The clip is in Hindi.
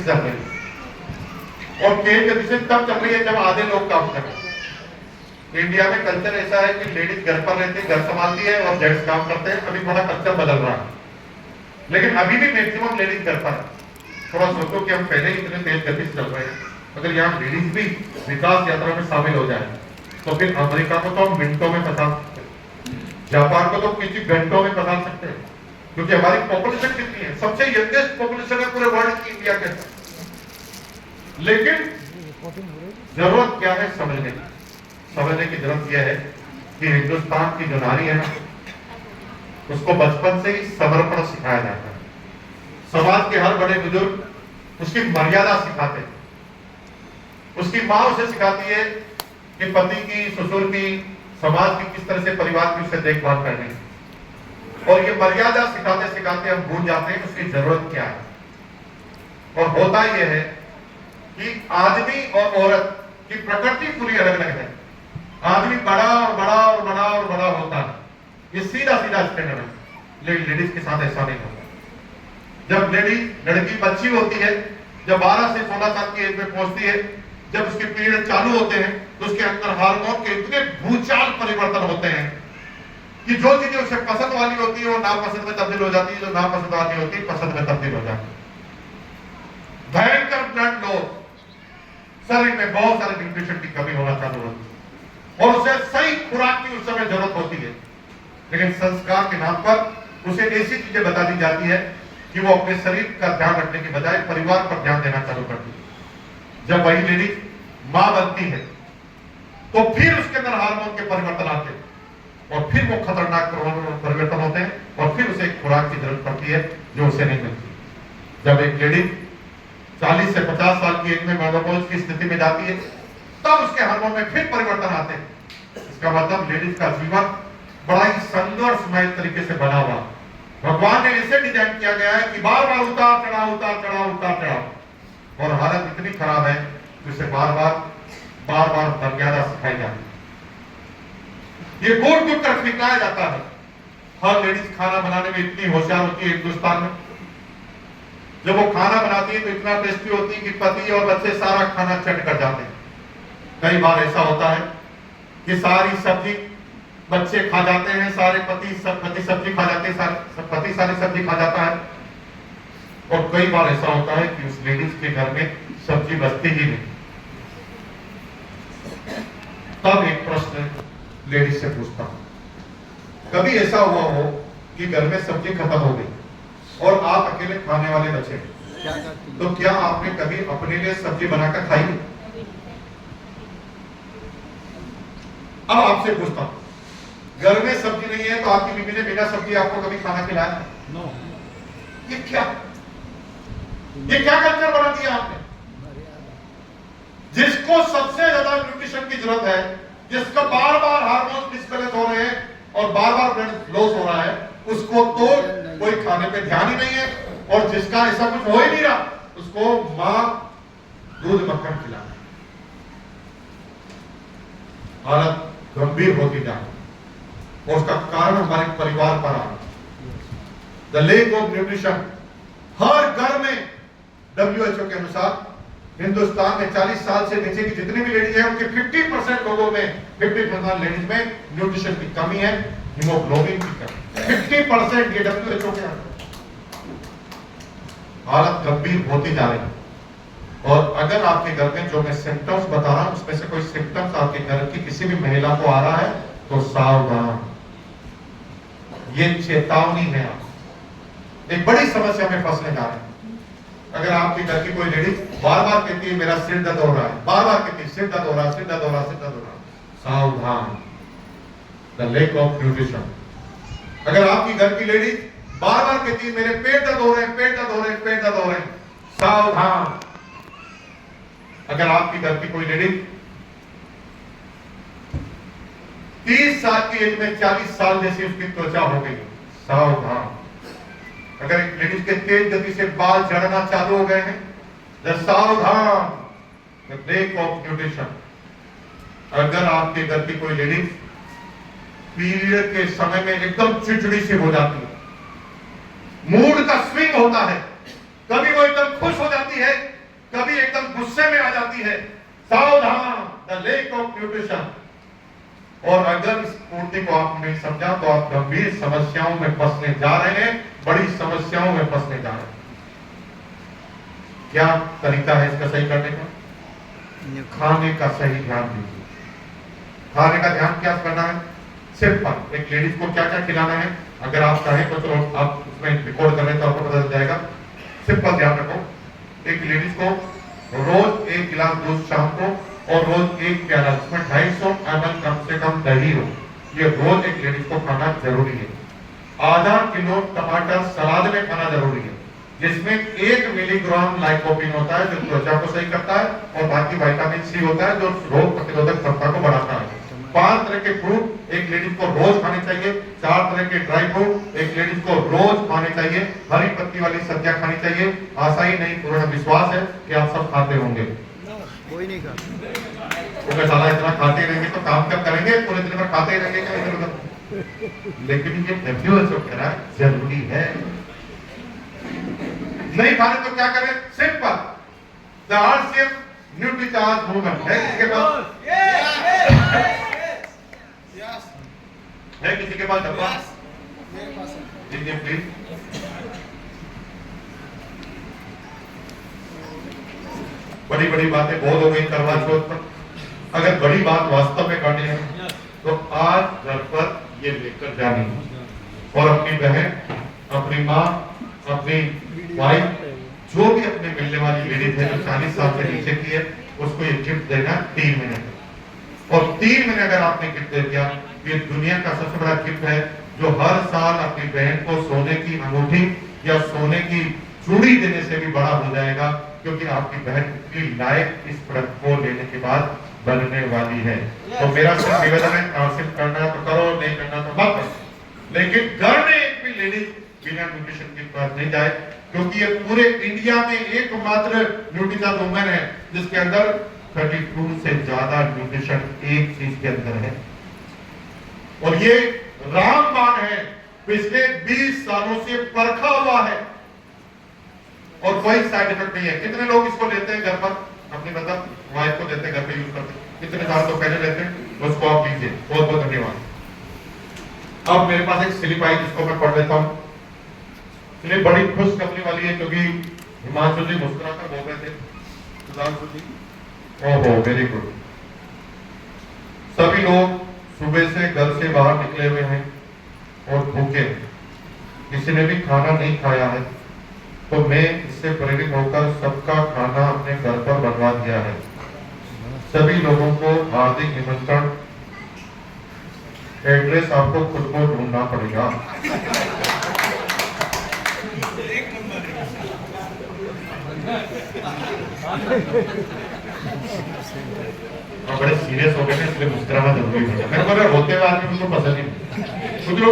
चल रही है और तेज गति से तब चल रही है जब आधे लोग काम कर रहे हैं। इंडिया में कल्चर ऐसा है कि लेडीज घर पर रहती है, घर संभालती है और जेंट्स काम करते हैं। अभी थोड़ा कल्चर बदल रहा है, लेकिन अभी भी मैक्सिमम लेडीज घर पर है। थोड़ा सोचो कि हम पहले ही इतने तेज गति से चल रहे हैं, अगर यहाँ लेडीज भी विकास यात्रा में शामिल हो जाए तो फिर अमेरिका को तो हम मिनटों में पहुंचा सकते हैं, जापान को तो कुछ घंटों में पहुंचा सकते हैं, क्योंकि हमारी पॉपुलेशन कितनी है, सबसे यंगेस्ट पॉपुलेशन है पूरे वर्ल्ड की इंडिया के अंदर। लेकिन जरूरत क्या है समझने की जरूरत यह है कि हिंदुस्तान की जो नारी है ना, उसको बचपन से ही समर्पण सिखाया जाता है। समाज के हर बड़े बुजुर्ग उसकी मर्यादा सिखाते हैं। उसकी माँ उसे सिखाती है कि पति की, ससुर की, समाज की किस तरह से, परिवार की उसे देखभाल करनी है। और ये मर्यादा सिखाते सिखाते हम भूल जाते हैं उसकी जरूरत क्या है। और होता यह है कि आदमी और औरत की प्रकृति पूरी अलग अलग है। आदमी बड़ा और बड़ा और बड़ा और बड़ा होता है, ये सीधा सीधा स्टैंडर्ड है, लेकिन लेडीज के साथ ऐसा नहीं होता। जब लड़की बच्ची होती है, जब 12 से 16 साल की एज में पहुंचती है, जब उसके पीरियड चालू होते हैं तो उसके अंदर हार्मोन के इतने भूचाल परिवर्तन होते हैं कि जो चीजें उसे पसंद वाली होती है वो नापसंद में तब्दील हो जाती है, जो नापसंद वाली होती है पसंद में तब्दील हो जाती है। भयंकर ब्लड लॉस, शरीर में बहुत सारे न्यूट्रिशन की कमी होना चालू होती है और उसे सही खुराक की उस समय जरूरत होती है। लेकिन संस्कार के नाम पर उसे ऐसी चीजें बता दी जाती है कि वो अपने शरीर का ध्यान रखने के बजाय परिवार पर ध्यान देना चालू करती है। जब वही लेडी मां बनती है तो फिर उसके अंदर हार्मोन के परिवर्तन आते हैं और फिर वो खतरनाक परिवर्तन होते हैं और फिर उसे एक खुराक की जरूरत पड़ती है जो उसे नहीं मिलती। जब एक लेडी 40 से 50 साल की एज में मेनोपॉज की स्थिति में जाती है तब उसके हार्मोन में फिर परिवर्तन आते हैं। इसका मतलब लेडीज का जीवन बड़ा ही संघर्षमय तरीके से बना हुआ। भगवान ने ऐसे डिजाइन किया गया है कि बार बार उतार चढ़ाव और हालत इतनी खराब है कि उसे बार बार मर्यादा सिखाई जाती है। ये घूट कर सिखाया जाता है। हर लेडीज खाना बनाने में इतनी होशियार होती है हिंदुस्तान में। जब वो खाना बनाती है तो इतना टेस्टी होती है कि पति और बच्चे सारा खाना चट कर जाते हैं। कई बार ऐसा होता है कि सारी सब्जी बच्चे खा जाते हैं, पति सब्जी खा जाते हैं, पति सारी सब्जी खा जाता है। और कई बार ऐसा होता है कि उस लेडीज के घर में सब्जी बचती ही नहीं। तब एक प्रश्न लेडीज से पूछता हूं, कभी ऐसा हुआ हो कि घर में सब्जी खत्म हो गई और आप अकेले खाने वाले बचे, तो क्या आपने कभी अपने लिए सब्जी बनाकर खाई? अब आपसे पूछता हूं, घर में सब्जी नहीं है तो आपकी बीवी ने बिना सब्जी आपको कभी खाना खिलाया? नो। ये क्या कल्चर बना दिया आपने? जिसको सबसे ज्यादा न्यूट्रिशन की जरूरत है, जिसका बार बार हार्मोन डिस्बैलेंस हो रहे हैं और बार बार ब्लड लॉस हो रहा है, उसको तो कोई खाने पे ध्यान ही नहीं है। और जिसका ऐसा कुछ हो ही नहीं रहा उसको मां दूध मक्खन खिलाना। हालत गंभीर होती जा रही और उसका कारण हमारे परिवार पर आ रहा। The lack of nutrition. हर घर में WHO के अनुसार हिंदुस्तान में 40 साल से नीचे की जितनी भी लेडीज हैं उनके 50% लोगों में, 50% लेडीज में न्यूट्रिशन की कमी है, हीमोग्लोबिन की कमी। 50% ये WHO के अनुसार। हालत गंभीर होती जा रही है। और अगर आपके घर में जो मैं सिम्टम्स बता रहा हूं उसमें से कोई सिम्टम्स आपके घर की किसी भी महिला को आ रहा है तो सावधान, ये चेतावनी है। आप एक बड़ी समस्या में फंसने जा रहे हैं। अगर आपके घर की कोई लेडी बार बार कहती है मेरा सिर दर्द हो रहा है, बार बार कहती है सिर दर्द हो रहा है, सावधान, द लेक ऑफ न्यूट्रिशन। अगर आपकी घर की लेडी बार बार कहती है मेरे पेट दर्द हो रहे हैं, सावधान। अगर आपकी घर की कोई लेडी 30 साल की एज में 40 साल जैसी उसकी त्वचा हो गई, सावधान। अगर एक लेडीज के तेज गति से बाल झड़ना चालू हो गए हैं, सावधान, द लेक ऑफ न्यूट्रिशन। अगर आपके घर की कोई लेडीज पीरियड के समय में एकदम चिड़चिड़ी सी हो जाती है, मूड का स्विंग होता है, कभी वो एकदम खुश हो जाती है, औरतें एकदम गुस्से में आ जाती है, सावधान, द लेक ऑफ न्यूट्रिशन। और अगर इस मूर्ति को आप नहीं समझा तो आप गंभीर समस्याओं में फंसने जा रहे हैं, बड़ी समस्याओं में फंसने जा रहे हैं। क्या तरीका है इसका सही करने का? खाने का सही ध्यान दीजिए। खाने का ध्यान क्या करना है? सिंपल, एक लेडीज को क्या क्या खिलाना है, अगर आप चाहें तो चलो आप उसमें रिकॉर्ड कर रहे हैं तो आपको पता चल जाएगा। सिंपल ध्यान रखो, एक लेडीज को रोज 1 गिलास दूध शाम को और रोज 1 प्याला, जिसमें 250 ml कम से कम दही हो, ये रोज एक लेडीज को खाना जरूरी है। आधा किलो टमाटर सलाद में खाना जरूरी है, जिसमें 1 मिलीग्राम लाइकोपीन होता है जो त्वचा को सही करता है, और बाकी विटामिन सी होता है जो रोग प्रतिरोधक क्षमता को बढ़ाता है। 5 तरह के फ्रूट एक लेडीज को रोज खाने चाहिए। 4 तरह के ड्राई फ्रूट एक लेडीज को रोज खाने चाहिए। हरी पत्ती वाली सब्जियां खानी चाहिए। आशा ही नहीं, पूर्ण विश्वास है कि आप सब खाते होंगे। कोई नहीं खाता। तो साला इतना खाते रहेंगे तो काम कब करेंगे? पूरे दिन भर खाते ही रहेंगे क्या इधर उधर? लेकिन ये WHO कह रहा है जरूरी है। नहीं खाने तो क्या करें? Simple, the RCF Nutricharge movement है किसके पास? है किसी के पास डब्बा? दीजिए प्लीज। बड़ी बड़ी बातें बहुत हो गई करवा चौथ पर। अगर बड़ी बात वास्तव में करनी है तो आज घर पर ये लेकर जानी है, और अपनी बहन, अपनी माँ, अपनी वाइफ, जो भी अपने मिलने वाली लेडीज है जो 40 साल से नीचे की है, उसको ये गिफ्ट देना 3 महीने तक। और 3 महीने अगर आपने गिफ्ट दे दिया, ये दुनिया का सबसे बड़ा गिफ्ट है जो हर साल अपनी बहन को सोने की अंगूठी या सोने की चूड़ी देने से भी बड़ा हो जाएगा, क्योंकि आपकी बहन की लाइफ इस प्रोडक्ट को लेने के बाद बनने वाली है। तो मेरा सिर्फ निवेदन है, सिर्फ करना तो करो, नहीं करना तो मत करो, लेकिन घर में एक भी लेडीज बिना न्यूट्रिशन के पास नहीं जाए, क्योंकि ये पूरे इंडिया में एकमात्र न्यूट्रिशन वुमेन है जिसके अंदर 32 से ज्यादा न्यूट्रिशन एक चीज के अंदर है। और ये रामबाण है, पिछले 20 सालों से परखा हुआ है और कोई साइड इफेक्ट नहीं है। कितने लोग इसको लेते हैं घर पर, अपनी मतलब वाइफ को देते हैं, घर पे यूज करते हैं? कितने साल तो पहले लेते हैं, उसको आप लीजिए। बहुत बहुत धन्यवाद। अब मेरे पास एक स्लिप आई जिसको मैं पढ़ लेता हूँ। स्लिप बड़ी खुशखबरी वाली है, क्योंकि हिमांशु जी मुस्कुरा कर बोल रहे थे। सुधांशु जी, ओहो वेरी गुड। सभी लोग सुबह से घर से बाहर निकले हुए हैं और भूखे, किसी ने भी खाना नहीं खाया है, तो मैं इससे प्रेरित होकर सबका खाना अपने घर पर बनवा दिया है। सभी लोगों को हार्दिक निमंत्रण। एड्रेस आपको खुद को ढूंढना पड़ेगा। बड़े सीरियस हो गए, इसलिए मुस्कुराना जरूरी है। मेरे को रोते हुए आदमी को पसंद नहीं। कुछ लोग